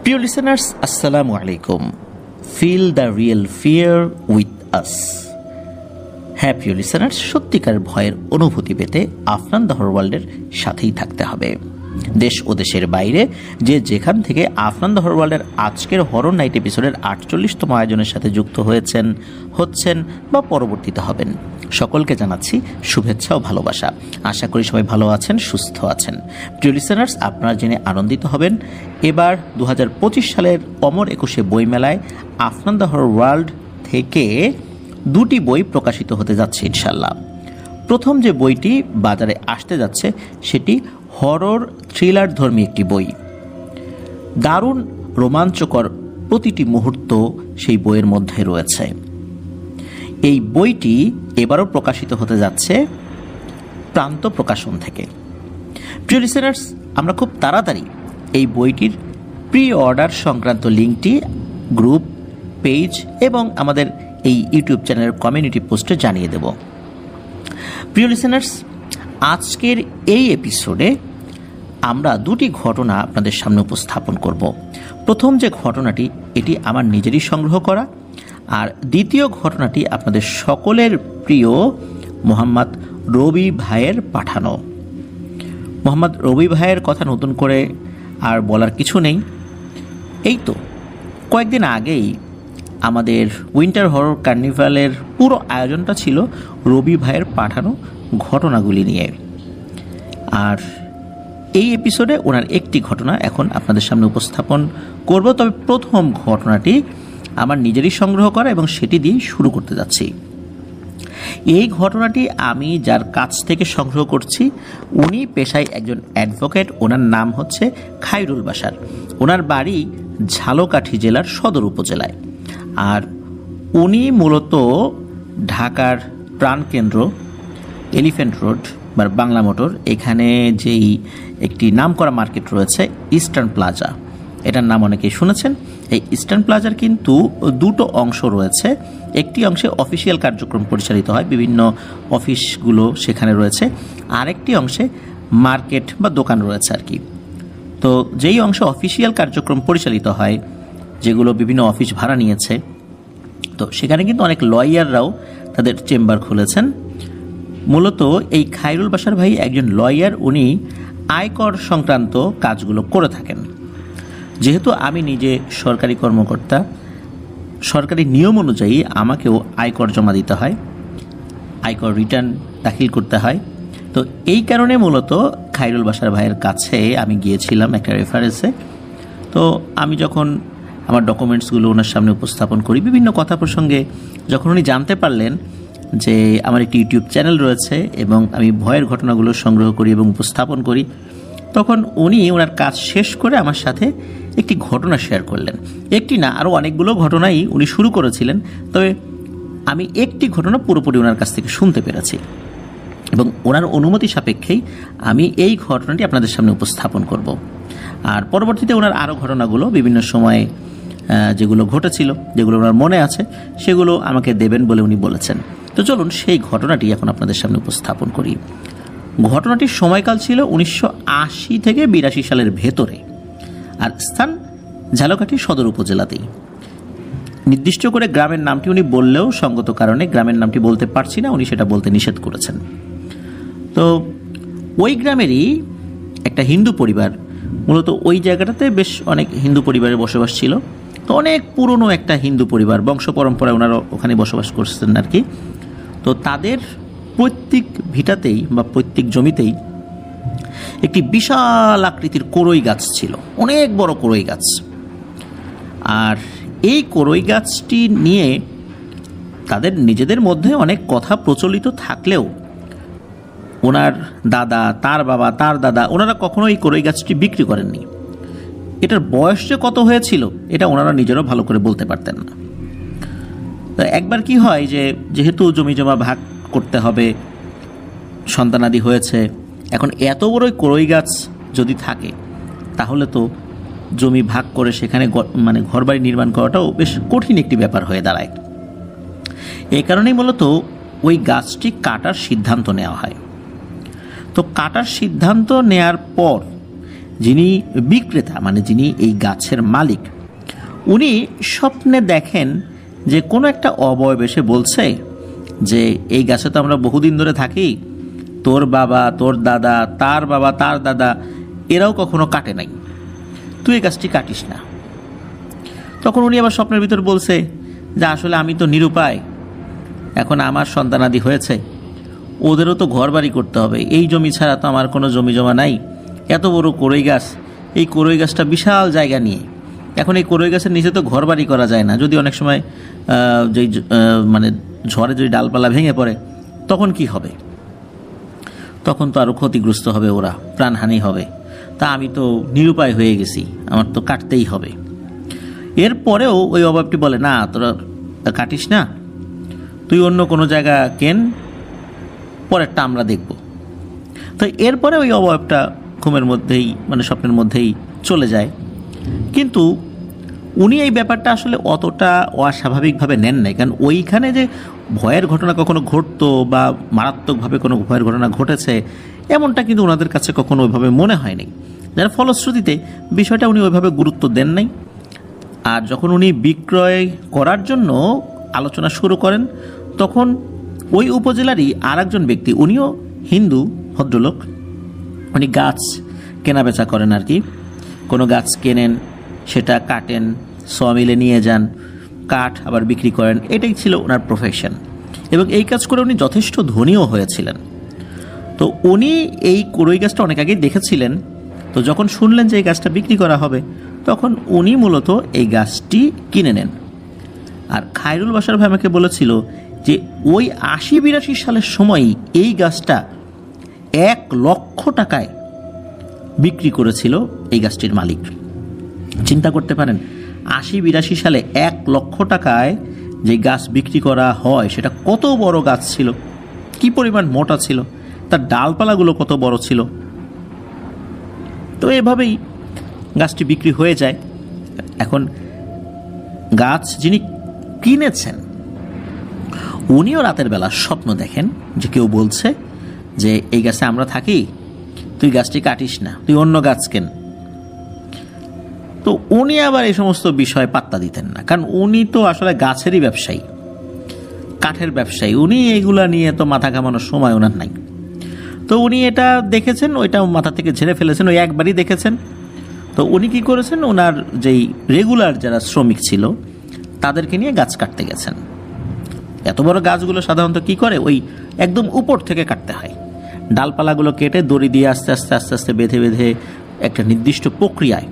প্রিয় লিসেনার্স, আসসালামু আলাইকুম। Feel the real fear with us. হ্যাঁ প্রিয় লিসেনার্স, সত্যিকার ভয়ের অনুভূতি পেতে আফনান দ্য হরর ওয়ার্ল্ডের সাথেই থাকতে হবে। দেশ ও দেশের বাইরে যে যেখান থেকে আফনান দ্য হরর ওয়ার্ল্ডের আজকের হরর নাইট এপিসোডের 48তম আয়োজনের সাথে যুক্ত হচ্ছেন বা পরবর্তীতে হবেন, সকলকে জানাচ্ছি শুভেচ্ছা ও ভালোবাসা। আশা করি সবাই ভালো আছেন, সুস্থ আছেন। প্রিয় লিসেনার্স, আপনারা জেনে আনন্দিত হবেন, এবার 2025 সালের অমর 21শে বইমেলায় আফনান দ্য হরর ওয়ার্ল্ড থেকে দুটি বই প্রকাশিত হতে যাচ্ছে ইনশাল্লাহ। প্রথম যে বইটি বাজারে আসতে যাচ্ছে সেটি হরর থ্রিলার ধর্মী একটি বই। দারুণ রোমাঞ্চকর প্রতিটি মুহূর্ত সেই বইয়ের মধ্যে রয়েছে। এই বইটি এবারও প্রকাশিত হতে যাচ্ছে প্রান্ত প্রকাশন থেকে। প্রিয় লিসেনার্স, আমরা খুব তাড়াতাড়ি এই বইটির প্রি অর্ডার সংক্রান্ত লিঙ্কটি গ্রুপ, পেজ এবং আমাদের এই ইউটিউব চ্যানেলের কমিউনিটি পোস্টে জানিয়ে দেব। প্রিয় লিসেনার্স, আজকের এই এপিসোডে আমরা দুটি ঘটনা আপনাদের সামনে উপস্থাপন করব। প্রথম যে ঘটনাটি, এটি আমার নিজেরই সংগ্রহ করা, আর দ্বিতীয় ঘটনাটি আপনাদের সকলের প্রিয় মোহাম্মদ রবি ভাইয়ের পাঠানো। মোহাম্মদ রবি ভাইয়ের কথা নতুন করে আর বলার কিছু নেই। এই তো কয়েকদিন আগেই আমাদের উইন্টার হরর কার্নিভালের পুরো আয়োজনটা ছিল রবি ভাইয়ের পাঠানো ঘটনাগুলি নিয়ে। আর এই এপিসোডে ওনার একটি ঘটনা এখন আপনাদের সামনে উপস্থাপন করব। তবে প্রথম ঘটনাটি আমার নিজেরই সংগ্রহ করা এবং সেটি দিয়েই শুরু করতে যাচ্ছি। এই ঘটনাটি আমি যার কাছ থেকে সংগ্রহ করছি, উনি পেশায় একজন অ্যাডভোকেট। ওনার নাম হচ্ছে খায়রুল বাশার। ওনার বাড়ি ঝালকাঠি জেলার সদর উপজেলায়। আর উনি মূলত ঢাকার প্রাণকেন্দ্র এলিফ্যান্ট রোড বা বাংলা মোটর, এখানে যেই একটি নামকরা মার্কেট রয়েছে ইস্টার্ন প্লাজা, এটার নাম অনেকেই শুনেছেন। এই ইস্টার্ন প্লাজার কিন্তু দুটো অংশ রয়েছে। একটি অংশে অফিসিয়াল কার্যক্রম পরিচালিত হয়, বিভিন্ন অফিসগুলো সেখানে রয়েছে। আরেকটি অংশে মার্কেট বা দোকান রয়েছে আর কি। তো যেই অংশে অফিসিয়াল কার্যক্রম পরিচালিত হয়, যেগুলো বিভিন্ন অফিস ভাড়া নিয়েছে, তো সেখানে কিন্তু অনেক লয়াররাও তাদের চেম্বার খুলেছেন। মূলত এই খায়রুল বাশার ভাই একজন লয়ার। উনি আয়কর সংক্রান্ত কাজগুলো করে থাকেন। যেহেতু আমি নিজে সরকারি কর্মকর্তা, সরকারি নিয়ম অনুযায়ী আমাকেও আয়কর জমা দিতে হয়, আয়কর রিটার্ন দাখিল করতে হয়। তো এই কারণে মূলত খায়রুল বাশার ভাইয়ের কাছে আমি গিয়েছিলাম একটা রেফারেন্সে। তো আমি যখন আমার ডকুমেন্টসগুলো ওনার সামনে উপস্থাপন করি, বিভিন্ন কথা প্রসঙ্গে যখন উনি জানতে পারলেন যে আমার একটি ইউটিউব চ্যানেল রয়েছে এবং আমি ভয়ের ঘটনাগুলো সংগ্রহ করি এবং উপস্থাপন করি, তখন উনি ওনার কাজ শেষ করে আমার সাথে একটি ঘটনা শেয়ার করলেন। একটি না, আরও অনেকগুলো ঘটনাই উনি শুরু করেছিলেন, তবে আমি একটি ঘটনা পুরোপুরি ওনার কাছ থেকে শুনতে পেরেছি এবং ওনার অনুমতি সাপেক্ষেই আমি এই ঘটনাটি আপনাদের সামনে উপস্থাপন করব। আর পরবর্তীতে ওনার আরও ঘটনাগুলো বিভিন্ন সময়ে যেগুলো ঘটেছিল, যেগুলো ওনার মনে আছে, সেগুলো আমাকে দেবেন বলে উনি বলেছেন। তো চলুন সেই ঘটনাটি এখন আপনাদের সামনে উপস্থাপন করি। ঘটনাটির সময়কাল ছিল 1980 থেকে 82 সালের ভেতরে, আর স্থান ঝালকাঠি সদর উপজেলাতেই। নির্দিষ্ট করে গ্রামের নামটি উনি বললেও সঙ্গত কারণে গ্রামের নামটি বলতে পারছি না, উনি সেটা বলতে নিষেধ করেছেন। তো ওই গ্রামেরই একটা হিন্দু পরিবার, মূলত ওই জায়গাটাতে বেশ অনেক হিন্দু পরিবারের বসবাস ছিল। তো অনেক পুরনো একটা হিন্দু পরিবার, বংশ পরম্পরায় ওনারা ওখানে বসবাস করছেন আর কি। তো তাদের প্রত্যেক ভিটাতেই বা প্রত্যেক জমিতেই একটি বিশাল আকৃতির কোরই গাছ ছিল, অনেক বড় কোরই গাছ। আর এই কোরই গাছটি নিয়ে তাদের নিজেদের মধ্যে অনেক কথা প্রচলিত থাকলেও ওনার দাদা, তার বাবা, তার দাদা, ওনারা কখনো এই কোরই গাছটি বিক্রি করেননি। এটার বয়স যে কত হয়েছিল এটা ওনারা নিজেরাও ভালো করে বলতে পারতেন না। তো একবার কি হয়, যেহেতু জমি জমা ভাগ করতে হবে, সন্তানাদি হয়েছে, এখন এত বড় কোরই গাছ যদি থাকে তাহলে তো জমি ভাগ করে সেখানে ঘরবাড়ি নির্মাণ করাটাও বেশ কঠিন একটি ব্যাপার হয়ে দাঁড়ায়। এই কারণেই মূলত ওই গাছটি কাটার সিদ্ধান্ত নেওয়া হয়। তো কাটার সিদ্ধান্ত নেয়ার পর যিনি বিক্রেতা, মানে যিনি এই গাছের মালিক, উনি স্বপ্নে দেখেন যে কোনো একটা অবয়ব এসে বলছে যে এই গাছে তো আমরা বহুদিন ধরে থাকি, তোর বাবা, তোর দাদা, তার বাবা, তার দাদা, এরাও কখনো কাটে নাই, তুই এই গাছটি কাটিস না। তখন উনি আবার স্বপ্নের ভিতর বলছে যে আসলে আমি তো নিরুপায়, এখন আমার সন্তানাদি হয়েছে, ওদেরও তো ঘর বাড়ি করতে হবে, এই জমি ছাড়া তো আমার কোনো জমি জমা নাই, এত বড় কড়ই গাছ, এই কড়ই গাছটা বিশাল জায়গা নিয়ে, এখন এই কড়ই গাছের নিচে তো ঘর বাড়ি করা যায় না, যদি অনেক সময় যেই মানে ঝড়ে যদি ডালপালা ভেঙে পড়ে তখন কি হবে, তখন তো আরও ক্ষতিগ্রস্ত হবে, ওরা প্রাণহানি হবে, তা আমি তো নিরুপায় হয়ে গেছি, আমার তো কাটতেই হবে। এরপরেও ওই অভাবটি বলে, না তোরা কাটিস না, তুই অন্য কোনো জায়গা কেন, পরেরটা আমরা দেখব। তো এরপরে ওই অভাবটা ঘুমের মধ্যেই, মানে স্বপ্নের মধ্যেই চলে যায়। কিন্তু উনি এই ব্যাপারটা আসলে অতটা অস্বাভাবিকভাবে নেন নাই, কারণ ওইখানে যে ভয়ের ঘটনা কখনো ঘটতো বা মারাত্মকভাবে কোনো ভয়ের ঘটনা ঘটেছে এমনটা কিন্তু ওনাদের কাছে কখনো ওইভাবে মনে হয়নি, যার ফলশ্রুতিতে বিষয়টা উনি ওইভাবে গুরুত্ব দেন নাই। আর যখন উনি বিক্রয় করার জন্য আলোচনা শুরু করেন, তখন ওই উপজেলারই আর একজন ব্যক্তি, উনিও হিন্দু ভদ্রলোক, উনি গাছ কেনাবেচা করেন আর কি, কোনো গাছ কেনেন, সেটা কাটেন, সমিলে নিয়ে যান, কাঠ আবার বিক্রি করেন, এটাই ছিল ওনার প্রফেশন, এবং এই কাজ করে উনি যথেষ্ট ধনীও হয়েছিলেন। তো উনি এই কড়ই গাছটা অনেক আগেই দেখেছিলেন, তো যখন শুনলেন যে এই গাছটা বিক্রি করা হবে তখন উনি মূলত এই গাছটি কিনে নেন। আর খায়রুল বাশার ভাই আমাকে বলেছিল যে ওই ৮০-৮২ সালের সময়ই এই গাছটা ১,০০,০০০ টাকায় বিক্রি করেছিল এই গাছটির মালিক। চিন্তা করতে পারেন ৮০-৮২ সালে ১,০০,০০০ টাকায় যে গাছ বিক্রি করা হয় সেটা কত বড় গাছ ছিল, কি পরিমাণ মোটা ছিল, তার ডালপালাগুলো কত বড় ছিল। তো এভাবেই গাছটি বিক্রি হয়ে যায়। এখন গাছ যিনি কিনেছেন উনিও রাতের বেলা স্বপ্ন দেখেন যে কেউ বলছে যে এই গাছে আমরা থাকি, তুই গাছটি কাটিস না, তুই অন্য গাছ কেন। তো উনি আবার এই সমস্ত বিষয় পাত্তা দিতেন না, কারণ উনি তো আসলে গাছেরই ব্যবসায়ী, কাঠের ব্যবসায়ী, উনি এইগুলা নিয়ে তো মাথা ঘামানোর সময় ওনার নাই। তো উনি এটা দেখেছেন, ওইটাও মাথা থেকে ঝেড়ে ফেলেছেন, ওই একবারই দেখেছেন। তো উনি কি করেছেন, ওনার যেই রেগুলার যারা শ্রমিক ছিল তাদেরকে নিয়ে গাছ কাটতে গেছেন। এত বড় গাছগুলো সাধারণত কি করে, ওই একদম উপর থেকে কাটতে হয়, ডালপালাগুলো কেটে দড়ি দিয়ে আস্তে আস্তে আস্তে আস্তে বেঁধে বেঁধে একটা নির্দিষ্ট প্রক্রিয়ায়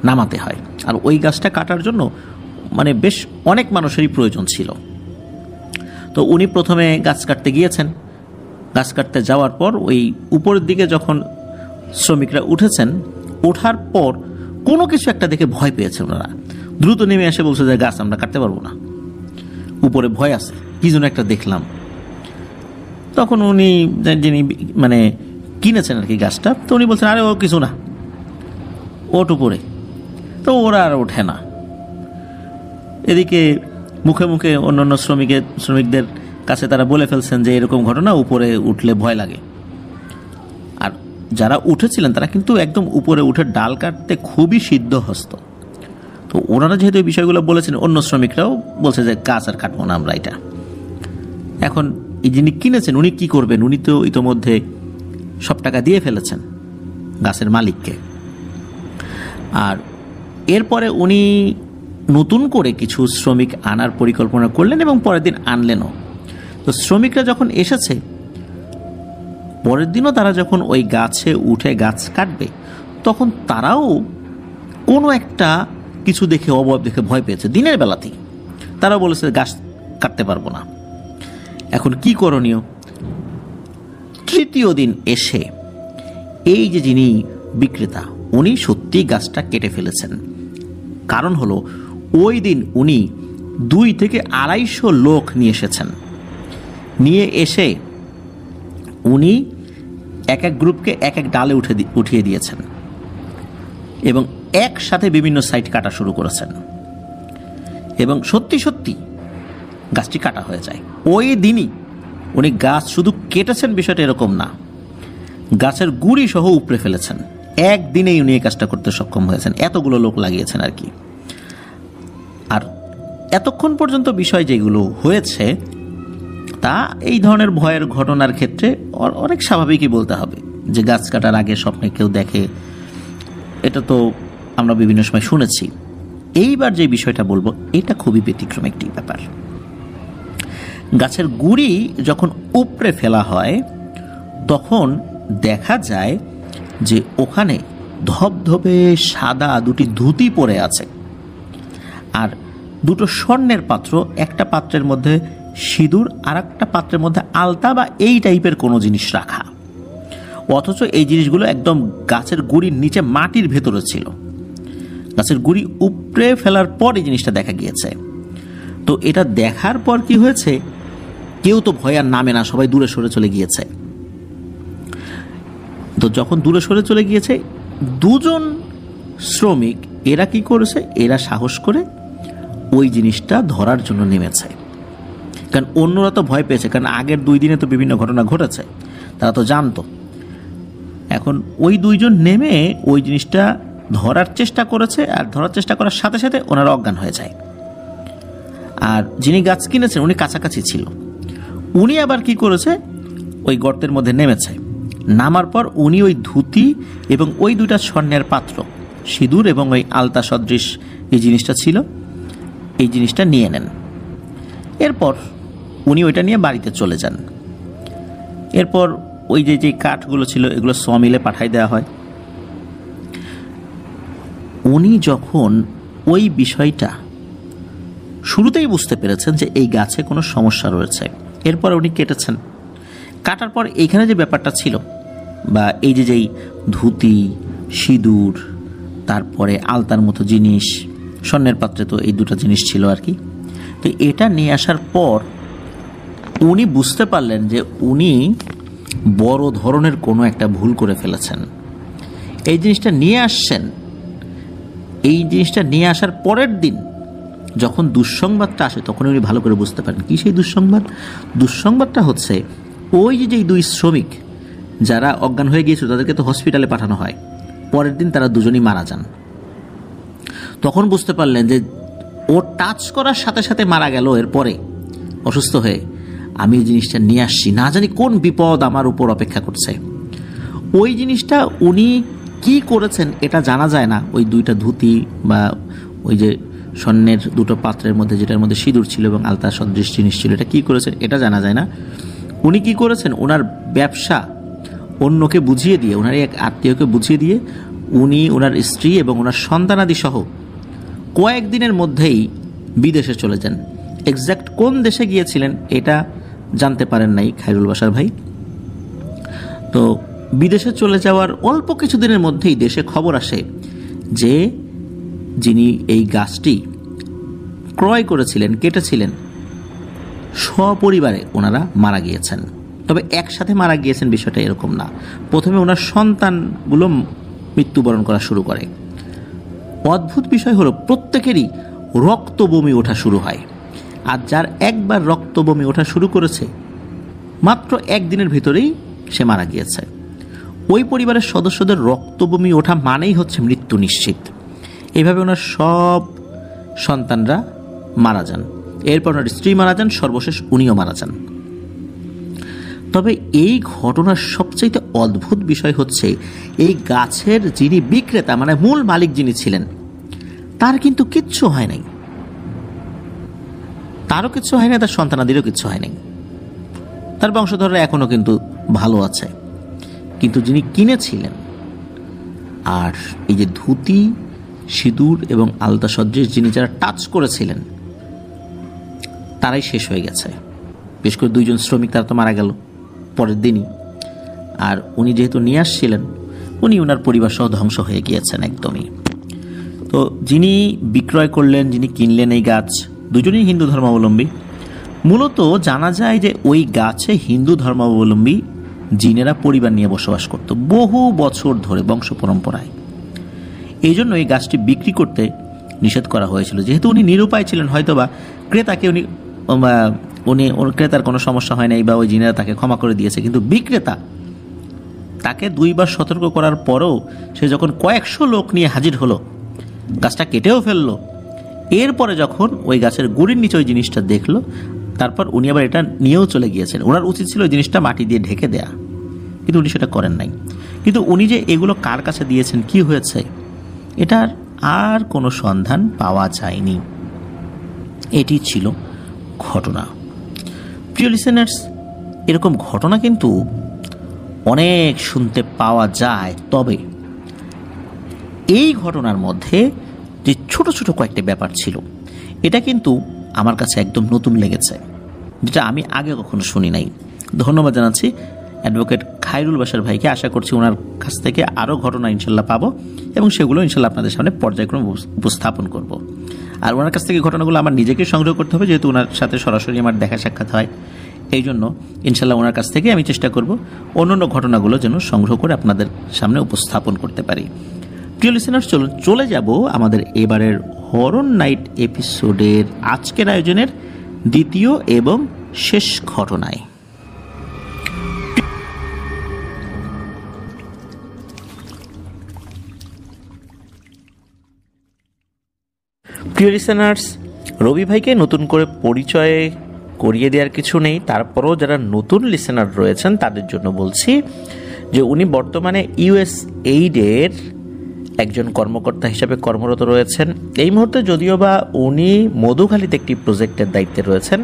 নামাতে হয়। আর ওই গাছটা কাটার জন্য মানে বেশ অনেক মানুষেরই প্রয়োজন ছিল। তো উনি প্রথমে গাছ কাটতে গিয়েছেন, গাছ কাটতে যাওয়ার পর ওই উপরের দিকে যখন শ্রমিকরা উঠেছেন, ওঠার পর কোনো কিছু একটা দেখে ভয় পেয়েছে ওনারা, দ্রুত নেমে এসে বলছে যে গাছ আমরা কাটতে পারবো না, উপরে ভয় আছে, কি যেন একটা দেখলাম। তখন উনি যিনি মানে কিনেছেন আর কি গাছটা, তো উনি বলছেন আরে ও কিছু না, ওট উপরে। তো ওরা আর ওঠে না। এদিকে মুখে মুখে অন্যান্য শ্রমিকদের কাছে তারা বলে ফেলছেন যে এরকম ঘটনা, উপরে উঠলে ভয় লাগে। আর যারা উঠেছিলেন তারা কিন্তু একদম উপরে উঠে ডাল কাটতে খুবই সিদ্ধহস্ত। তো ওনারা যেহেতু এই বিষয়গুলো বলেছেন, অন্য শ্রমিকরাও বলছে যে গাছ আর কাটবো না আমরা এটা। এখন এই যিনি কিনেছেন উনি কি করবেন, উনি তো ইতোমধ্যে সব টাকা দিয়ে ফেলেছেন গাছের মালিককে। আর এরপরে উনি নতুন করে কিছু শ্রমিক আনার পরিকল্পনা করলেন এবং পরের দিন আনলেনও। তো শ্রমিকরা যখন এসেছে, পরের দিনও তারা যখন ওই গাছে উঠে গাছ কাটবে, তখন তারাও কোনো একটা কিছু দেখে, অভাব দেখে ভয় পেয়েছে দিনের বেলাতেই। তারা বলেছে গাছ কাটতে পারবো না। এখন কি করণীয়? তৃতীয় দিন এসে এই যে যিনি বিক্রেতা, উনি সত্যিই গাছটা কেটে ফেলেছেন। কারণ হলো ওই দিন উনি 2 থেকে 250 লোক নিয়ে এসেছেন। নিয়ে এসে উনি এক এক গ্রুপকে এক এক ডালে উঠিয়ে দিয়েছেন এবং একসাথে বিভিন্ন সাইট কাটা শুরু করেছেন, এবং সত্যি সত্যি গাছটি কাটা হয়ে যায়। ওই দিনই উনি গাছ শুধু কেটেছেন বিষয়টা এরকম না, গাছের গুড়ি সহ উপড়ে ফেলেছেন একদিনেই উনি এই কাজটা করতে সক্ষম হয়েছেন, এতগুলো লোক লাগিয়েছেন আর কি। আর এতক্ষণ পর্যন্ত বিষয় যেগুলো হয়েছে তা এই ধরনের ভয়ের ঘটনার ক্ষেত্রে অনেক স্বাভাবিকই বলতে হবে, যে গাছ কাটার আগে স্বপ্নে কেউ দেখে, এটা তো আমরা বিভিন্ন সময় শুনেছি। এইবার যে বিষয়টা বলবো এটা খুবই ব্যতিক্রম একটি ব্যাপার। গাছের গুড়ি যখন উপড়ে ফেলা হয় তখন দেখা যায় যে ওখানে ধবধবে সাদা দুটি ধুতি পড়ে আছে, আর দুটো স্বর্ণের পাত্র, একটা পাত্রের মধ্যে সিঁদুর আর একটা পাত্রের মধ্যে আলতা বা এই টাইপের কোনো জিনিস রাখা। অথচ এই জিনিসগুলো একদম গাছের গুড়ির নিচে মাটির ভেতরে ছিল। গাছের গুড়ি উপড়ে ফেলার পর এই জিনিসটা দেখা গিয়েছে। তো এটা দেখার পর কি হয়েছে, কেউ তো ভয় আর নামে না, সবাই দূরে সরে চলে গিয়েছে। তো যখন দূরে সরে চলে গিয়েছে, দুজন শ্রমিক এরা কি করেছে, এরা সাহস করে ওই জিনিসটা ধরার জন্য নেমেছে। কারণ অন্যরা তো ভয় পেয়েছে, কারণ আগের 2 দিনে তো বিভিন্ন ঘটনা ঘটেছে, তারা তো জানতো। এখন ওই দুইজন নেমে ওই জিনিসটা ধরার চেষ্টা করেছে, আর ধরার চেষ্টা করার সাথে সাথে ওনারা অজ্ঞান হয়ে যায়। আর যিনি গাছ কিনেছেন উনি কাছাকাছি ছিল, উনি আবার কি করেছে, ওই গর্তের মধ্যে নেমেছে। নামার পর উনি ওই ধুতি এবং ওই 2টা স্বর্ণের পাত্র, সিঁদুর এবং ওই আলতা সদৃশ এই জিনিসটা ছিল, এই জিনিসটা নিয়ে নেন। এরপর উনি ওইটা নিয়ে বাড়িতে চলে যান। এরপর ওই যে কাঠগুলো ছিল এগুলো সমিলে পাঠাই দেওয়া হয়। উনি যখন ওই বিষয়টা শুরুতেই বুঝতে পেরেছেন যে এই গাছে কোনো সমস্যা রয়েছে, এরপর উনি কেটেছেন। কাটার পর এইখানে যে ব্যাপারটা ছিল, বা এই যেই ধুতি, সিঁদুর, তারপরে আলতার মতো জিনিস, স্বর্ণের পাত্রে তো এই 2টা জিনিস ছিল আর কি। তো এটা নিয়ে আসার পর উনি বুঝতে পারলেন যে উনি বড় ধরনের কোনো একটা ভুল করে ফেলেছেন। এই জিনিসটা নিয়ে আসছেন, এই জিনিসটা নিয়ে আসার পরের দিন যখন দুঃসংবাদটা আসে তখন উনি ভালো করে বুঝতে পারেন কি সেই দুঃসংবাদ। দুঃসংবাদটা হচ্ছে ওই যে 2 শ্রমিক যারা অজ্ঞান হয়ে গিয়েছিল তাদেরকে তো হসপিটালে পাঠানো হয়, পরের দিন তারা দুজনই মারা যান। তখন বুঝতে পারলেন যে ও টাচ করার সাথে সাথে মারা গেল, এরপরে অসুস্থ হয়ে আমি এই জিনিসটা নিয়ে আসছি, না জানি কোন বিপদ আমার উপর অপেক্ষা করছে। ওই জিনিসটা উনি কি করেছেন এটা জানা যায় না। ওই 2টা ধুতি বা ওই যে স্বর্ণের 2টো পাত্রের মধ্যে যেটার মধ্যে সিঁদুর ছিল এবং আলতা সদৃশ জিনিস ছিল, এটা কি করেছেন এটা জানা যায় না। উনি কি করেছেন, ওনার ব্যবসা অন্যকে বুঝিয়ে দিয়ে, ওনার এক আত্মীয়কে বুঝিয়ে দিয়ে উনি ওনার স্ত্রী এবং ওনার সন্তানাদি সহ কয়েকদিনের মধ্যেই বিদেশে চলে যান। এক্স্যাক্ট কোন দেশে গিয়েছিলেন এটা জানতে পারেন নাই খায়রুল বাশার ভাই। তো বিদেশে চলে যাওয়ার অল্প কিছুদিনের মধ্যেই দেশে খবর আসে যে যিনি এই গাছটি ক্রয় করেছিলেন, কেটেছিলেন, সপরিবারে ওনারা মারা গিয়েছেন। তবে একসাথে মারা গিয়েছেন বিষয়টা এরকম না, প্রথমে ওনার সন্তানগুলো মৃত্যুবরণ করা শুরু করে। অদ্ভুত বিষয় হলো প্রত্যেকেরই রক্ত বমি ওঠা শুরু হয়, আর যার একবার রক্ত বমি ওঠা শুরু করেছে মাত্র 1 দিনের ভিতরেই সে মারা গিয়েছে। ওই পরিবারের সদস্যদের রক্ত বমি ওঠা মানেই হচ্ছে মৃত্যু নিশ্চিত। এইভাবে ওনার সব সন্তানরা মারা যান, এরপর ওনার স্ত্রী মারা যান, সর্বশেষ উনিও মারা যান। তবে এই ঘটনার সবচেয়ে অদ্ভুত বিষয় হচ্ছে এই গাছের যিনি বিক্রেতা, মানে মূল মালিক যিনি ছিলেন, তার কিন্তু কিচ্ছু হয় নাই, তারও কিচ্ছু হয় না, তার সন্তানাদেরও কিচ্ছু হয় নাই, তার বংশধররা এখনো কিন্তু ভালো আছে। কিন্তু যিনি কিনেছিলেন আর এই যে ধুতি, সিঁদুর এবং আলতা সদৃশ যিনি যারা টাচ করেছিলেন তারাই শেষ হয়ে গেছে। বিশেষ করে 2জন শ্রমিক তারা তো মারা গেল পরের দিনই। আর উনি যেহেতু নিয়ে আসছিলেন, উনি ওনার পরিবার সহ ধ্বংস হয়ে গিয়েছেন একদমই। তো যিনি বিক্রয় করলেন, যিনি কিনলেন এই গাছ, দুজনেই হিন্দু ধর্মাবলম্বী। মূলত জানা যায় যে ওই গাছে হিন্দু ধর্মাবলম্বী জিনেরা পরিবার নিয়ে বসবাস করত বহু বছর ধরে, বংশ পরম্পরায়। এই জন্য এই গাছটি বিক্রি করতে নিষেধ করা হয়েছিল। যেহেতু উনি নিরুপায় ছিলেন, হয়তোবা ক্রেতাকে ক্রেতার কোনো সমস্যা হয় নাই বা ওই জিনেরা তাকে ক্ষমা করে দিয়েছে, কিন্তু বিক্রেতা তাকে 2 বার সতর্ক করার পরও সে যখন কয়েকশো লোক নিয়ে হাজির হলো, গাছটা কেটেও ফেললো, এরপরে যখন ওই গাছের গুড়ির নিচে ওই জিনিসটা দেখলো, তারপর উনি আবার এটা নিয়েও চলে গিয়েছেন। ওনার উচিত ছিল ওই জিনিসটা মাটি দিয়ে ঢেকে দেয়া, কিন্তু উনি সেটা করেন নাই। কিন্তু উনি যে এগুলো কার কাছে দিয়েছেন, কি হয়েছে, এটার আর কোনো সন্ধান পাওয়া যায়নি। এটি ছিল ঘটনা। প্রিয় লিসেনার্স, এরকম ঘটনা কিন্তু অনেক শুনতে পাওয়া যায়, তবে এই ঘটনার মধ্যে যে ছোট ছোট কয়েকটি ব্যাপার ছিল, এটা কিন্তু আমার কাছে একদম নতুন লেগেছে, যেটা আমি আগে কখনো শুনি নাই। ধন্যবাদ জানাচ্ছি অ্যাডভোকেট খায়রুল বাশার ভাইকে। আশা করছি ওনার কাছ থেকে আরও ঘটনা ইনশাল্লাহ পাবো এবং সেগুলো ইনশাল্লাহ আপনাদের সামনে পর্যায়ক্রমে উপস্থাপন করব। আর ওনার কাছ থেকে ঘটনাগুলো আমার নিজেকে সংগ্রহ করতে হবে, যেহেতু ওনার সাথে সরাসরি আমার দেখা সাক্ষাৎ হয়। এই জন্য ইনশাল্লাহ ওনার কাছ থেকে আমি চেষ্টা করব অন্যান্য ঘটনাগুলো যেন সংগ্রহ করে আপনাদের সামনে উপস্থাপন করতে পারি। প্রিয় লিসেনার্স, চলে যাব আমাদের এবারের হরর নাইট এপিসোডের আজকের আয়োজনের দ্বিতীয় এবং শেষ ঘটনায়। প্রিয় লিসেনার্স, রবি ভাইকে নতুন করে পরিচয় করিয়ে দেওয়ার কিছু নেই, তারপরও যারা নতুন লিসেনার রয়েছেন তাদের জন্য বলছি যে উনি বর্তমানে USAID-এর একজন কর্মকর্তা হিসাবে কর্মরত রয়েছেন। এই মুহূর্তে যদিও বা উনি মধুখালীতে একটি প্রজেক্টের দায়িত্বে রয়েছেন,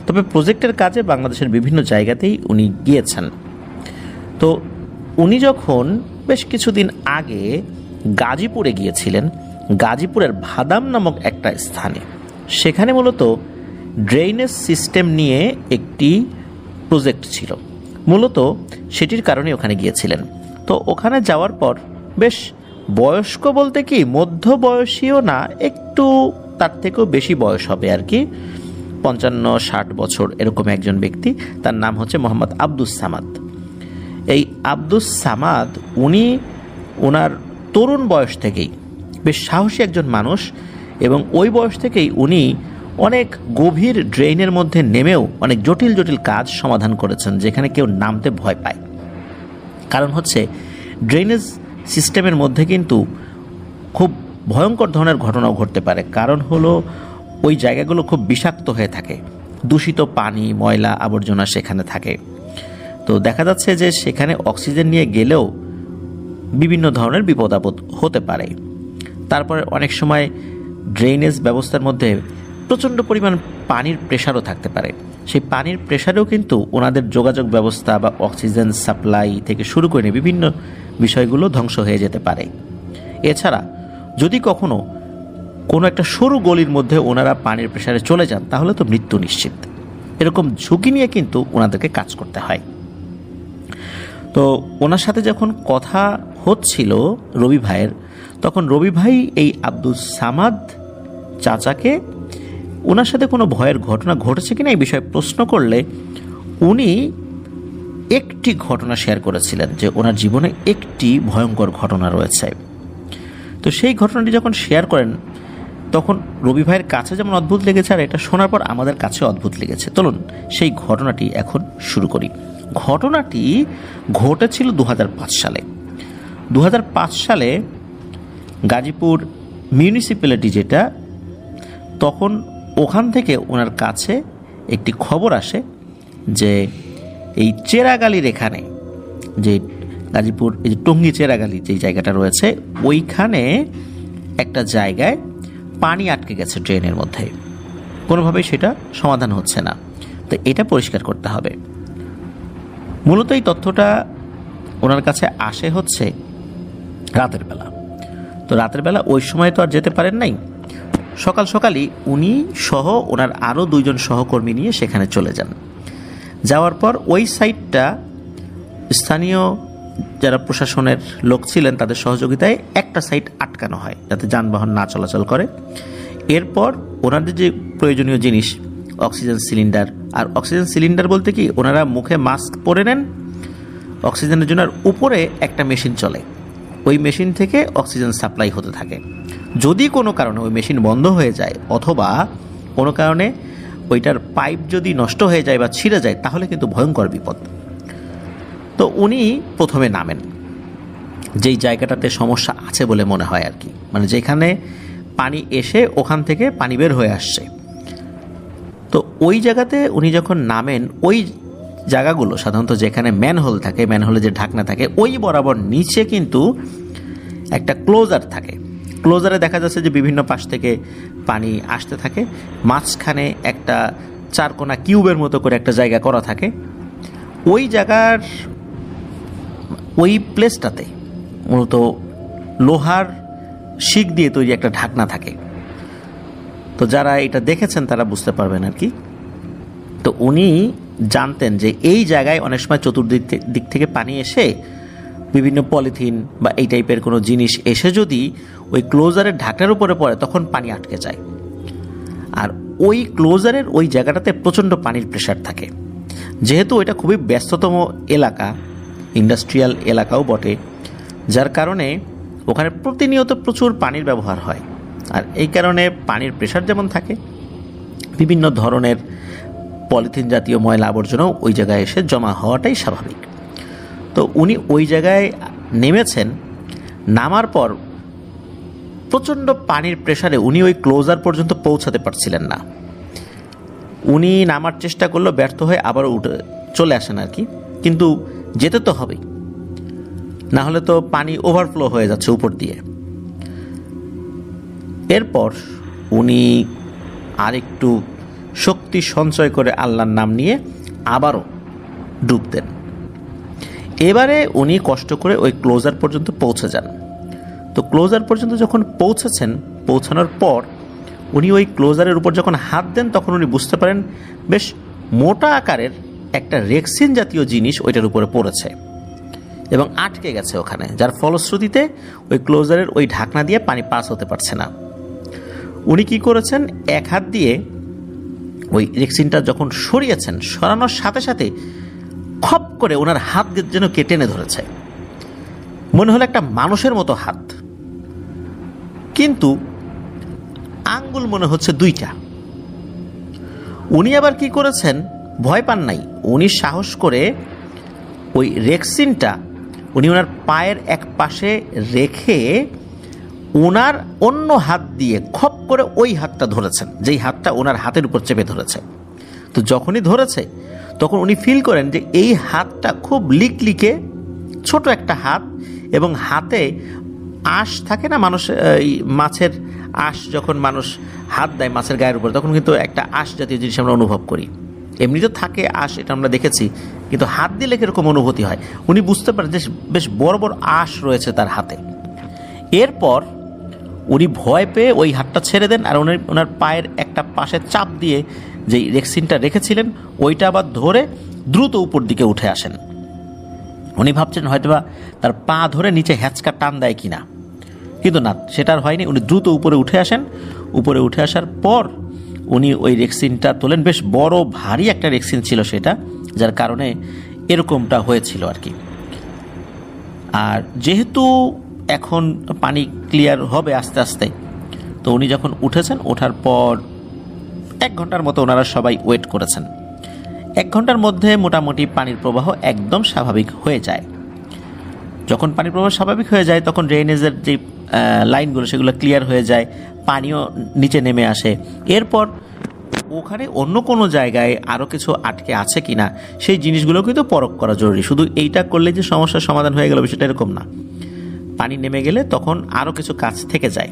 তবে প্রজেক্টের কাজে বাংলাদেশের বিভিন্ন জায়গাতেই উনি গিয়েছেন। তো উনি যখন বেশ কিছুদিন আগে গাজীপুরে গিয়েছিলেন, গাজীপুরের ভাদাম নামক একটা স্থানে, সেখানে মূলত ড্রেনেজ সিস্টেম নিয়ে একটি প্রজেক্ট ছিল, মূলত সেটির কারণে ওখানে গিয়েছিলেন। তো ওখানে যাওয়ার পর বেশ বয়স্ক বলতে কি মধ্য বয়সীও না, একটু তার থেকেও বেশি বয়স হবে আর কি, 55-60 বছর এরকম একজন ব্যক্তি, তার নাম হচ্ছে মোহাম্মদ আব্দুস সামাদ। এই আব্দুস সামাদ উনি ওনার তরুণ বয়স থেকেই বেশ সাহসী একজন মানুষ, এবং ওই বয়স থেকেই উনি অনেক গভীর ড্রেনের মধ্যে নেমেও অনেক জটিল জটিল কাজ সমাধান করেছেন, যেখানে কেউ নামতে ভয় পায়। কারণ হচ্ছে ড্রেনেজ সিস্টেমের মধ্যে কিন্তু খুব ভয়ঙ্কর ধরনের ঘটনাও ঘটতে পারে। কারণ হলো ওই জায়গাগুলো খুব বিষাক্ত হয়ে থাকে, দূষিত পানি, ময়লা, আবর্জনা সেখানে থাকে। তো দেখা যাচ্ছে যে সেখানে অক্সিজেন নিয়ে গেলেও বিভিন্ন ধরনের বিপদ আপদ হতে পারে। তারপরে অনেক সময় ড্রেনেজ ব্যবস্থার মধ্যে প্রচণ্ড পরিমাণ পানির প্রেশারও থাকতে পারে। সেই পানির প্রেশারেও কিন্তু ওনাদের যোগাযোগ ব্যবস্থা বা অক্সিজেন সাপ্লাই থেকে শুরু করে বিভিন্ন বিষয়গুলো ধ্বংস হয়ে যেতে পারে। এছাড়া যদি কখনো কোনো একটা সরু গলির মধ্যে ওনারা পানির প্রেশারে চলে যান, তাহলে তো মৃত্যু নিশ্চিত। এরকম ঝুঁকি নিয়ে কিন্তু ওনাদেরকে কাজ করতে হয়। তো ওনার সাথে যখন কথা হচ্ছিল রবি ভাইয়ের, তখন রবি ভাই এই আব্দুস সামাদ চাচাকে ওনার সাথে কোনো ভয়ের ঘটনা ঘটেছে কিনা এই বিষয়ে প্রশ্ন করলে উনি একটি ঘটনা শেয়ার করেছিলেন, যে ওনার জীবনে একটি ভয়ঙ্কর ঘটনা রয়েছে। তো সেই ঘটনাটি যখন শেয়ার করেন, তখন রবি ভাইয়ের কাছে যেমন অদ্ভুত লেগেছে, আর এটা শোনার পর আমাদের কাছে অদ্ভুত লেগেছে। চলুন সেই ঘটনাটি এখন শুরু করি। ঘটনাটি ঘটেছিল 2005 সালে। 2005 সালে গাজীপুর মিউনিসিপ্যালিটি যেটা, তখন ওখান থেকে ওনার কাছে একটি খবর আসে যে এই চেরাগালির এখানে, যে গাজীপুর এই যে টঙ্গী চেরাগালি যে জায়গাটা রয়েছে, ওইখানে একটা জায়গায় পানি আটকে গেছে ড্রেনের মধ্যে, কোনোভাবেই সেটা সমাধান হচ্ছে না। তো এটা পরিষ্কার করতে হবে। মূলত এই তথ্যটা ওনার কাছে আসে হচ্ছে রাতের বেলা। তো রাতের বেলা ওই সময় তো আর যেতে পারেন নাই, সকাল সকালই উনি সহ ওনার আরও 2 জন সহকর্মী নিয়ে সেখানে চলে যান। যাওয়ার পর ওই সাইটটা স্থানীয় যারা প্রশাসনের লোক ছিলেন তাদের সহযোগিতায় একটা সাইট আটকানো হয়, যাতে যানবাহন না চলাচল করে। এরপর ওনাদের যে প্রয়োজনীয় জিনিস, অক্সিজেন সিলিন্ডার, আর অক্সিজেন সিলিন্ডার বলতে কি ওনারা মুখে মাস্ক পরে নেন অক্সিজেনের জন্য, আর উপরে একটা মেশিন চলে, ওই মেশিন থেকে অক্সিজেন সাপ্লাই হতে থাকে। যদি কোনো কারণে ওই মেশিন বন্ধ হয়ে যায়, অথবা কোনো কারণে ওইটার পাইপ যদি নষ্ট হয়ে যায় বা ছিঁড়ে যায়, তাহলে কিন্তু ভয়ঙ্কর বিপদ। তো উনি প্রথমে নামেন যেই জায়গাটাতে সমস্যা আছে বলে মনে হয় আর কি, মানে যেখানে পানি এসে ওখান থেকে পানি বের হয়ে আসছে। তো ওই জায়গাতে উনি যখন নামেন, ওই জায়গাগুলো সাধারণত যেখানে ম্যানহোল থাকে, ম্যানহোলে যে ঢাকনা থাকে, ওই বরাবর নিচে কিন্তু একটা ক্লোজার থাকে। ক্লোজারে দেখা যাচ্ছে যে বিভিন্ন পাশ থেকে পানি আসতে থাকে, মাঝখানে একটা চারকোনা কিউবের মতো করে একটা জায়গা করা থাকে। ওই জায়গার ওই প্লেসটাতে মূলত লোহার শিক দিয়ে তৈরি একটা ঢাকনা থাকে। তো যারা এটা দেখেছেন তারা বুঝতে পারবেন আর কি। তো উনি জানতেন যে এই জায়গায় অনেক সময় দিক থেকে পানি এসে বিভিন্ন পলিথিন বা এই টাইপের কোনো জিনিস এসে যদি ওই ক্লোজারের ঢাকনার উপরে পড়ে তখন পানি আটকে যায়। আর ওই ক্লোজারের ওই জায়গাটাতে প্রচণ্ড পানির প্রেশার থাকে। যেহেতু এটা খুবই ব্যস্ততম এলাকা, ইন্ডাস্ট্রিয়াল এলাকাও বটে, যার কারণে ওখানে প্রতিনিয়ত প্রচুর পানির ব্যবহার হয়। আর এই কারণে পানির প্রেশার যেমন থাকে, বিভিন্ন ধরনের পলিথিন জাতীয় ময়লা আবর্জনাও ওই জায়গায় এসে জমা হওয়াটাই স্বাভাবিক। তো উনি ওই জায়গায় নেমেছেন। নামার পর প্রচণ্ড পানির প্রেশারে উনি ওই ক্লোজার পর্যন্ত পৌঁছাতে পারছিলেন না। উনি নামার চেষ্টা করলো, ব্যর্থ হয়ে আবারও চলে আসেন আর কি। কিন্তু যেতে তো হবেই, না হলে তো পানি ওভারফ্লো হয়ে যাচ্ছে উপর দিয়ে। এরপর উনি আরেকটু শক্তি সঞ্চয় করে আল্লাহর নাম নিয়ে আবারও ডুব দেন। এবারে উনি কষ্ট করে ওই ক্লোজার পর্যন্ত পৌঁছে যান। তো ক্লোজার পর্যন্ত যখন পৌঁছেছেন, পৌঁছানোর পর উনি ওই ক্লোজারের উপর যখন হাত দেন তখন উনি বুঝতে পারেন বেশ মোটা আকারের একটা রেক্সিন জাতীয় জিনিস ওইটার উপরে পড়েছে এবং আটকে গেছে ওখানে, যার ফলশ্রুতিতে ওই ক্লোজারের ওই ঢাকনা দিয়ে পানি পাস হতে পারছে না। উনি কি করেছেন, এক হাত দিয়ে ওই রেক্সিনটা যখন সরিয়েছেন, সরানোর সাথে সাথে খপ করে ওনার হাত যেন টেনে ধরেছে। মনে হলো একটা মানুষের মতো হাত, কিন্তু আঙ্গুল মনে হচ্ছে দুইটা। উনি আবার কি করেছেন, ভয় পান নাই। উনি সাহস করে ওই রেক্সিনটা উনি ওনার পায়ের এক পাশে রেখে ওনার অন্য হাত দিয়ে খপ করে ওই হাতটা ধরেছেন, যেই হাতটা ওনার হাতের উপর চেপে ধরেছে। তো যখনই ধরেছে তখন উনি ফিল করেন যে এই হাতটা খুব লিকলিকে ছোট একটা হাত, এবং হাতে আঁশ থাকে না, মানুষ মাছের আঁশ যখন মানুষ হাত দেয় মাছের গায়ের উপর, তখন কিন্তু একটা আঁশ জাতীয় জিনিস আমরা অনুভব করি। এমনি তো থাকে আঁশ, এটা আমরা দেখেছি, কিন্তু হাত দিলে কিরকম অনুভূতি হয়। উনি বুঝতে পারেন যে বেশ বড় বড় আঁশ রয়েছে তার হাতে। এরপর উনি ভয় পেয়ে ওই হাতটা ছেড়ে দেন, আর ওনার পায়ের একটা পাশে চাপ দিয়ে যেই রেক্সিনটা রেখেছিলেন ওইটা আবার ধরে দ্রুত উপর দিকে উঠে আসেন। উনি ভাবছেন হয়তোবা তার পা ধরে নিচে হ্যাঁচকা টান দেয় কিনা, কিন্তু না, সেটা আর হয়নি। উনি দ্রুত উপরে উঠে আসেন। উপরে উঠে আসার পর উনি ওই রেক্সিনটা তোলেন। বেশ বড় ভারী একটা রেক্সিন ছিল সেটা, যার কারণে এরকমটা হয়েছিল আর কি। আর যেহেতু এখন পানি ক্লিয়ার হবে আস্তে আস্তে, তো উনি যখন উঠেছেন, ওঠার পর 1 ঘন্টার মতো ওনারা সবাই ওয়েট করেছেন। 1 ঘন্টার মধ্যে মোটামুটি পানির প্রবাহ একদম স্বাভাবিক হয়ে যায়। যখন পানির প্রবাহ স্বাভাবিক হয়ে যায় তখন ড্রেনেজের যে লাইনগুলো সেগুলো ক্লিয়ার হয়ে যায়, পানিও নিচে নেমে আসে। এরপর ওখানে অন্য কোনো জায়গায় আরও কিছু আটকে আছে কিনা সেই জিনিসগুলো কিন্তু পরখ করা জরুরি। শুধু এইটা করলে যে সমস্যার সমাধান হয়ে গেল বিষয়টা এরকম না। পানি নেমে গেলে তখন আরও কিছু কাজ থেকে যায়।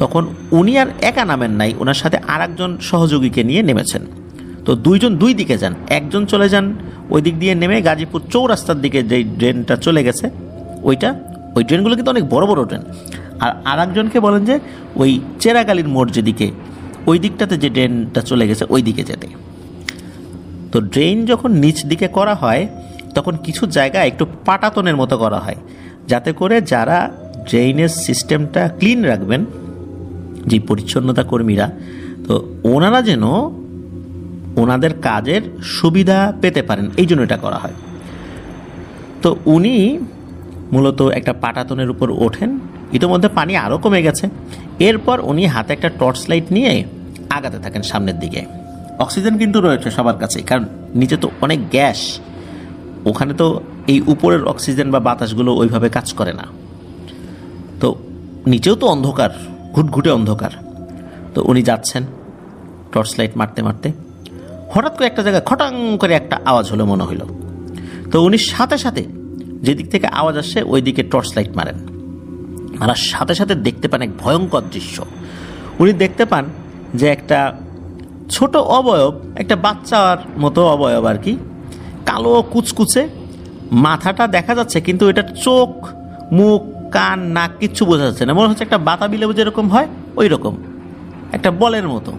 তখন উনি আর একা নামেন নাই, ওনার সাথে আরেকজন সহযোগীকে নিয়ে নেমেছেন। তো দুইজন দুই দিকে যান। একজন চলে যান ওই দিক দিয়ে নেমে গাজীপুর চৌরাস্তার দিকে যেই ড্রেনটা চলে গেছে ওই ড্রেনগুলো কিন্তু অনেক বড় বড় ড্রেন। আর আরেকজনকে বলেন যে ওই চেরাগালির মোড় যেদিকে, ওই দিকটাতে যে ড্রেনটা চলে গেছে ওই দিকে যেতে। তো ড্রেন যখন নিচ দিকে করা হয় তখন কিছু জায়গায় একটু পাটাতনের মতো করা হয়, যাতে করে যারা ড্রেনেজ সিস্টেমটা ক্লিন রাখবেন, যে পরিচ্ছন্নতা কর্মীরা, তো ওনারা যেন ওনাদের কাজের সুবিধা পেতে পারেন, এই জন্য এটা করা হয়। তো উনি মূলত একটা পাটাতনের উপর ওঠেন। ইতিমধ্যে পানি আরও কমে গেছে। এরপর উনি হাতে একটা টর্চ লাইট নিয়ে আগাতে থাকেন সামনের দিকে। অক্সিজেন কিন্তু রয়েছে সবার কাছেই, কারণ নিচে তো অনেক গ্যাস, ওখানে তো এই উপরের অক্সিজেন বা বাতাসগুলো ওইভাবে কাজ করে না, তো নিচেও তো অন্ধকার, ঘুটঘুটে অন্ধকার। তো উনি যাচ্ছেন টর্চ লাইট মারতে মারতে, হঠাৎ করে একটা জায়গায় খটাং করে একটা আওয়াজ হলো মনে হইল। তো উনি সাথে সাথে যেদিক থেকে আওয়াজ আসছে ওই দিকে টর্চ লাইট মারেন, আর সাথে সাথে দেখতে পান এক ভয়ঙ্কর দৃশ্য। উনি দেখতে পান যে একটা ছোট অবয়ব, একটা বাচ্চার মতো অবয়ব আর কি, কালো কুচকুচে, মাথাটা দেখা যাচ্ছে কিন্তু এটার চোখ, মুখ, কান, নাক কিচ্ছু বোঝা যাচ্ছে না। মনে হচ্ছে একটা বাতাবি লেবু যেরকম হয় ওই রকম, একটা বলের মতো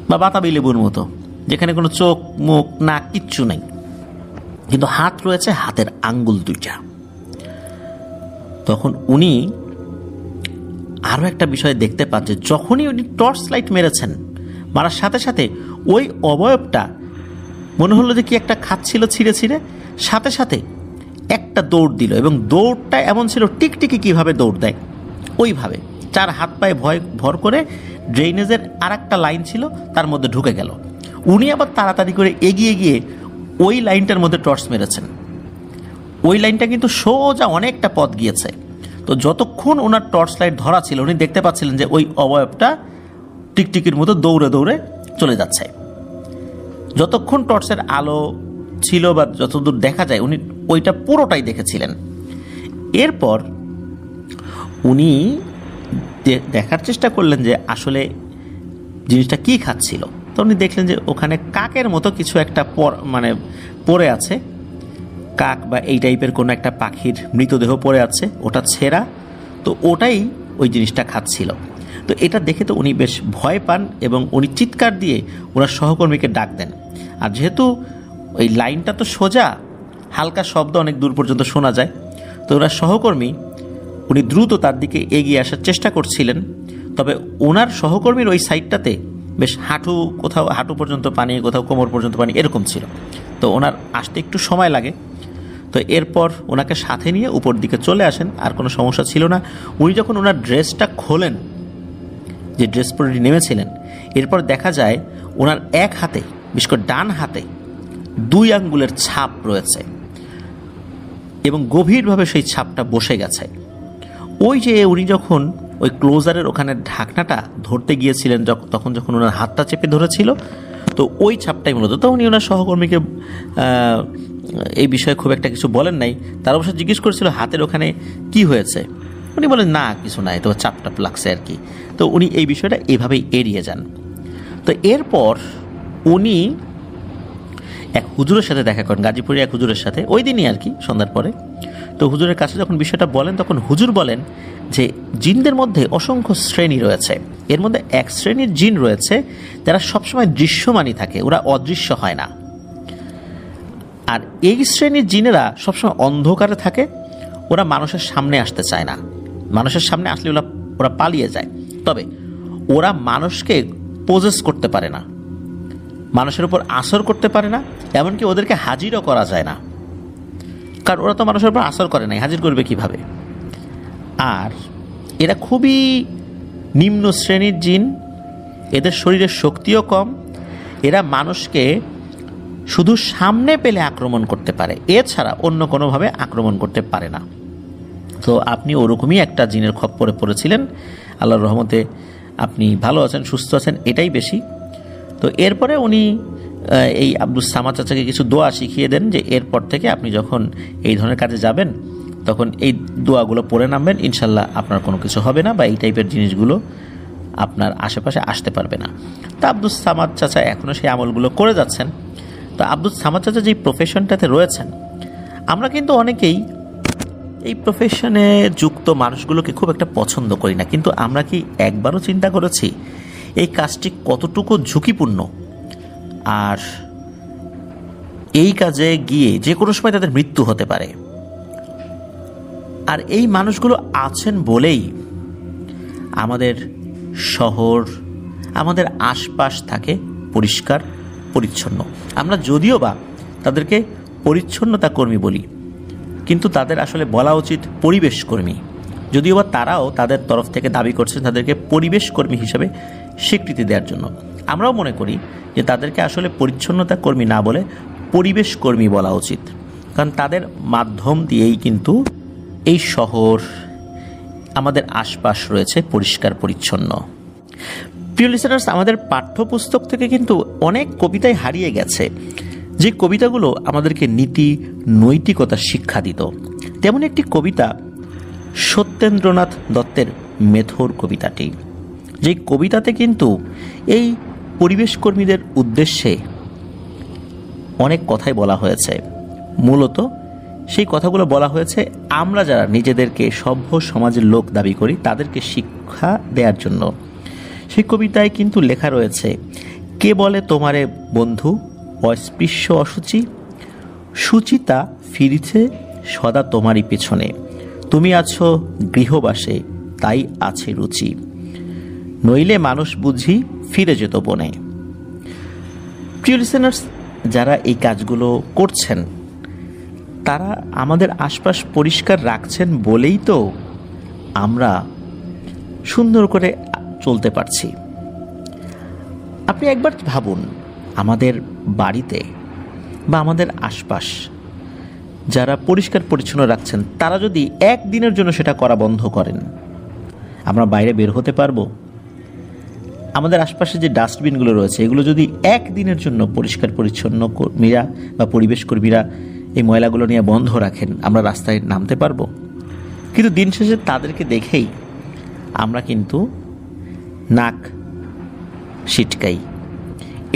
বা বাতাবি লেবুর মতো, যেখানে কোনো চোখ, মুখ, নাক কিচ্ছু নেই, কিন্তু হাত রয়েছে, হাতের আঙ্গুল দুইটা। তখন উনি আরও একটা বিষয় দেখতে পান যে যখনই উনি টর্চ লাইট মেরেছেন, মারার সাথে সাথে ওই অবয়বটা মনে হলো যে কি একটা খাচ্ছিল ছিঁড়ে ছিঁড়ে, সাথে সাথে একটা দৌড় দিল, এবং দৌড়টা এমন ছিল টিকটিকি কিভাবে দৌড় দেয় ওইভাবে, চার হাত পায়ে ভর করে ড্রেনেজের আর একটা লাইন ছিল তার মধ্যে ঢুকে গেল। উনি আবার তাড়াতাড়ি করে এগিয়ে গিয়ে ওই লাইনটার মধ্যে টর্চ মেরেছেন। ওই লাইনটা কিন্তু সোজা অনেকটা পথ গিয়েছে। তো যতক্ষণ ওনার টর্চ লাইট ধরা ছিল উনি দেখতে পাচ্ছিলেন যে ওই অবয়বটা টিকটিকির মতো দৌড়ে দৌড়ে চলে যাচ্ছে। যতক্ষণ টর্চের আলো ছিল বা যতদূর দেখা যায় উনি ওইটা পুরোটাই দেখেছিলেন। এরপর উনি দেখার চেষ্টা করলেন যে আসলে জিনিসটা কি খাচ্ছিল। তো উনি দেখলেন যে ওখানে কাকের মতো কিছু একটা পড়ে আছে, কাক বা এই টাইপের কোনো একটা পাখির মৃতদেহ পড়ে আছে, ওটা ছেঁড়া, তো ওটাই ওই জিনিসটা খাচ্ছিল। তো এটা দেখে তো উনি বেশ ভয় পান এবং উনি চিৎকার দিয়ে ওনার সহকর্মীকে ডাক দেন। আর যেহেতু ওই লাইনটা তো সোজা, হালকা শব্দ অনেক দূর পর্যন্ত শোনা যায়, তো ওনার সহকর্মী উনি দ্রুত তার দিকে এগিয়ে আসার চেষ্টা করছিলেন। তবে ওনার সহকর্মীর ওই সাইডটাতে বেশ কোথাও হাঁটু পর্যন্ত পানি, কোথাও কোমর পর্যন্ত পানি, এরকম ছিল। তো ওনার আসতে একটু সময় লাগে। তো এরপর ওনাকে সাথে নিয়ে উপর দিকে চলে আসেন, আর কোনো সমস্যা ছিল না। উনি যখন ওনার ড্রেসটা খোলেন, যে ড্রেস পরে নেমেছিলেন, এরপর দেখা যায় ওনার এক হাতে, বিশেষ করে ডান হাতে 2 আঙ্গুলের ছাপ রয়েছে এবং গভীরভাবে সেই ছাপটা বসে গেছে। ওই যে উনি যখন ওই ক্লোজারের ওখানে ঢাকনাটা ধরতে গিয়েছিলেন, তখন যখন ওনার হাতটা চেপে ধরেছিল, তো ওই ছাপটাই মূলত। তো উনি ওনার সহকর্মীকে এই বিষয়ে খুব একটা কিছু বলেন নাই। তার অবশ্য জিজ্ঞেস করেছিল হাতের ওখানে কি হয়েছে, উনি বলেন না কিছু নাই, তো চাপটা লাগছে আর কি। তো উনি এই বিষয়টা এভাবেই এড়িয়ে যান। তো এরপর উনি এক হুজুরের সাথে দেখা করেন, গাজীপুরে এক হুজুরের সাথে, ওই দিনই আর কি সন্ধ্যার পরে। তো হুজুরের কাছে যখন বিষয়টা বলেন, তখন হুজুর বলেন যে জিনদের মধ্যে অসংখ্য শ্রেণী রয়েছে, এর মধ্যে এক শ্রেণীর জিন রয়েছে যারা সবসময় দৃশ্যমানই থাকে, ওরা অদৃশ্য হয় না। আর এই শ্রেণীর জিনেরা সবসময় অন্ধকারে থাকে, ওরা মানুষের সামনে আসতে চায় না, মানুষের সামনে আসলে ওরা পালিয়ে যায়। তবে ওরা মানুষকে পোজেস করতে পারে না, মানুষের উপর আসর করতে পারে না, এমনকি ওদেরকে হাজিরও করা যায় না, কারণ ওরা তো মানুষের উপর আসর করে নাই, হাজির করবে কিভাবে। আর এরা খুবই নিম্ন শ্রেণীর জিন, এদের শরীরের শক্তিও কম, এরা মানুষকে শুধু সামনে পেলে আক্রমণ করতে পারে, এছাড়া অন্য কোনোভাবে আক্রমণ করতে পারে না। তো আপনি ওরকমই একটা জিনের খপ্পরে পড়েছিলেন, আল্লাহর রহমতে আপনি ভালো আছেন, সুস্থ আছেন, এটাই বেশি। তো এরপরে উনি এই আব্দুস সামাদ চাচাকে কিছু দোয়া শিখিয়ে দেন যে এরপর থেকে আপনি যখন এই ধরনের কাজে যাবেন তখন এই দোয়াগুলো পড়ে নামবেন, ইনশাল্লাহ আপনার কোনো কিছু হবে না বা এই টাইপের জিনিসগুলো আপনার আশেপাশে আসতে পারবে না। তো আব্দুস সামাদ চাচা এখনও সেই আমলগুলো করে যাচ্ছেন। তো আব্দুস সামাদ চাচা যেই প্রফেশনটাতে রয়েছেন, আমরা কিন্তু অনেকেই এই প্রফেশনে যুক্ত মানুষগুলোকে খুব একটা পছন্দ করি না, কিন্তু আমরা কি একবারও চিন্তা করেছি এই কাজটি কতটুকু ঝুঁকিপূর্ণ, আর এই কাজে গিয়ে যে কোনো সময় তাদের মৃত্যু হতে পারে। আর এই মানুষগুলো আছেন বলেই আমাদের শহর, আমাদের আশপাশ থাকে পরিষ্কার পরিচ্ছন্ন। আমরা যদিও বা তাদেরকে পরিচ্ছন্নতা কর্মী বলি, কিন্তু তাদের আসলে বলা উচিত পরিবেশ কর্মী, যদিও বা তারাও তাদের তরফ থেকে দাবি করছেন তাদেরকে পরিবেশ কর্মী হিসেবে স্বীকৃতি দেওয়ার জন্য। আমরাও মনে করি যে তাদেরকে আসলে পরিচ্ছন্নতা কর্মী না বলে পরিবেশ কর্মী বলা উচিত, কারণ তাদের মাধ্যম দিয়েই কিন্তু এই শহর, আমাদের আশপাশ রয়েছে পরিষ্কার পরিচ্ছন্ন। প্রিয় লিসেনার্স, আমাদের পাঠ্যপুস্তক থেকে কিন্তু অনেক কবিতাই হারিয়ে গেছে, যে কবিতাগুলো আমাদেরকে নীতি নৈতিকতা শিক্ষা দিত। তেমন একটি কবিতা সত্যেন্দ্রনাথ দত্তের মেথর কবিতাটি, যে কবিতাতে কিন্তু এই পরিবেশ কর্মীদের উদ্দেশ্যে অনেক কথাই বলা হয়েছে। মূলত সেই কথাগুলো বলা হয়েছে আমরা যারা নিজেদেরকে সভ্য সমাজের লোক দাবি করি তাদেরকে শিক্ষা দেওয়ার জন্য। সেই কবিতায় কিন্তু লেখা রয়েছে, কে বলে তোমারে বন্ধু অস্পৃশ্য অসুচি, সুচিতা ফিরিছে সদা তোমারই পেছনে, তুমি আছো গৃহবাসে তাই আছে রুচি, নইলে মানুষ বুঝি ফিরে যেত বনে। প্রিয় লিসেনার্স, যারা এই কাজগুলো করছেন তারা আমাদের আশপাশ পরিষ্কার রাখছেন বলেই তো আমরা সুন্দর করে চলতে পারছি। আপনি একবার ভাবুন, আমাদের বাড়িতে বা আমাদের আশপাশ যারা পরিষ্কার পরিচ্ছন্ন রাখছেন তারা যদি একদিনের জন্য সেটা করা বন্ধ করেন, আমরা বাইরে বের হতে পারবো? আমাদের আশপাশে যে ডাস্টবিনগুলো রয়েছে এগুলো যদি একদিনের জন্য পরিষ্কার পরিচ্ছন্ন কর্মীরা বা পরিবেশ কর্মীরা এই ময়লাগুলো নিয়ে বন্ধ রাখেন, আমরা রাস্তায় নামতে পারবো? কিন্তু দিন শেষে তাদেরকে দেখেই আমরা কিন্তু নাক ছিটকাই।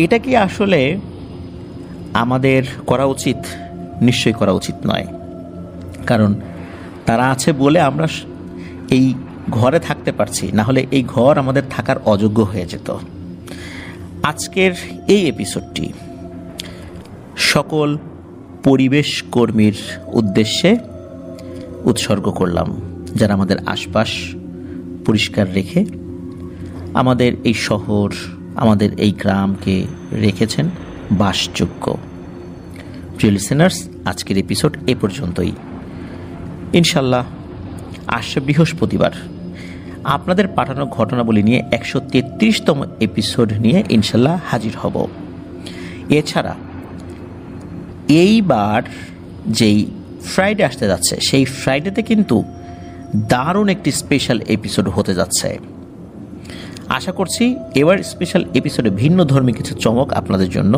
এটা কি আসলে আমাদের করা উচিত? নিশ্চয়ই করা উচিত নয়, কারণ তারা আছে বলে আমরা এই ঘরে থাকতে পারছি, না হলে এই ঘর আমাদের থাকার অযোগ্য হয়ে যেত। আজকের এই এপিসোডটি সকল পরিবেশ কর্মীর উদ্দেশ্যে উৎসর্গ করলাম, যারা আমাদের আশপাশ পরিষ্কার রেখে আমাদের এই শহর, আমাদের এই গ্রামকে রেখেছেন বাসযোগ্য। প্রিয় লিসেনার্স, আজকের এপিসোড এ পর্যন্তই। ইনশাল্লাহ আসছে বৃহস্পতিবার আপনাদের পাঠানো ঘটনাবলী নিয়ে 133তম এপিসোড নিয়ে ইনশাল্লাহ হাজির হব। এছাড়া এইবার যেই ফ্রাইডে আসতে যাচ্ছে সেই ফ্রাইডেতে কিন্তু দারুণ একটি স্পেশাল এপিসোড হতে যাচ্ছে। আশা করছি এবার স্পেশাল এপিসোডে ভিন্ন ধর্মী কিছু চমক আপনাদের জন্য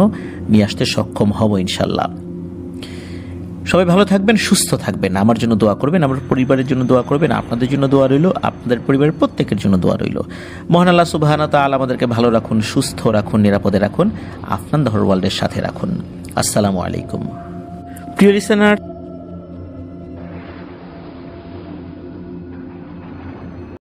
নিয়ে আসতে সক্ষম হব ইনশাল্লাহ। সবাই ভালো থাকবেন, সুস্থ থাকবেন, আমার জন্য দোয়া করবেন, আমার পরিবারের জন্য দোয়া করবেন, আপনাদের জন্য দোয়া রইল, আপনাদের পরিবারের প্রত্যেকের জন্য দোয়া রইল। মহান আল্লাহ সুবহানাহু ওয়া তাআলা আমাদেরকে ভালো রাখুন, সুস্থ রাখুন, নিরাপদে রাখুন, আফনান দ্য ওয়ার্ল্ডের সাথে রাখুন। আসসালামু আলাইকুম। প্রিয় লিসেনার,